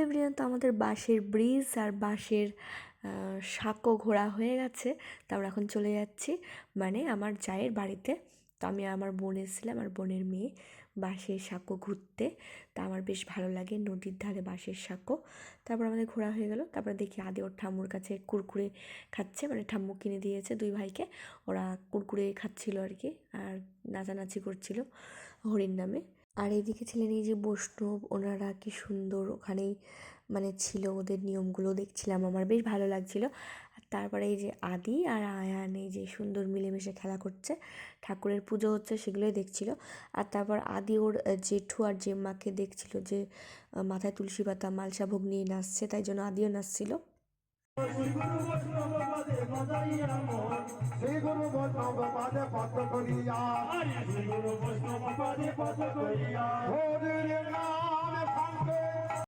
Everyone, তো আমাদের বাঁশের ব্রিজ আর বাঁশের সাঁকো ঘোরা হয়ে গেছে। তো আমরা এখন চলে যাচ্ছি মানে আমার জায়ের বাড়িতে। তো আমি আমার বোন এসেছিলাম, আমার বোনের মেয়ে, বাঁশের সাঁকো ঘুরতে। তা আমার বেশ ভালো লাগে নদীর ধারে বাঁশের সাঁকো। তারপর আমাদের ঘোরা হয়ে গেল। তারপরে দেখি আদি ওর ঠাম্মুর কাছে কুরকুরে খাচ্ছে, মানে ঠাম্মু কিনে দিয়েছে দুই ভাইকে, ওরা কুরকুরে খাচ্ছিল আর কি, আর নাচানাচি করছিল হরির নামে। আর এইদিকে ছিলেন এই যে বৈষ্ণব, ওনারা কি সুন্দর ওখানেই মানে ছিল, ওদের নিয়মগুলো দেখছিলাম, আমার বেশ ভালো লাগছিল। আর তারপরে এই যে আদি আর আয়ান এই যে সুন্দর মিলেমিশে খেলা করছে, ঠাকুরের পুজো হচ্ছে সেগুলোই দেখছিল। আর তারপর আদি ওর জেঠু আর জেম্মাকে দেখছিল যে মাথায় তুলসী পাতা মালসা ভোগ নিয়ে নাচছে, তাই জন্য আদিও নাচছিল। শ্রী গুরু বৈষ্ণব পদে বাজাইয়া মন, শ্রী গুরু বৈষ্ণব পদে পদ করিয়া, শ্রী গুরু বৈষ্ণব পদে পদ করিয়া, হরে নাম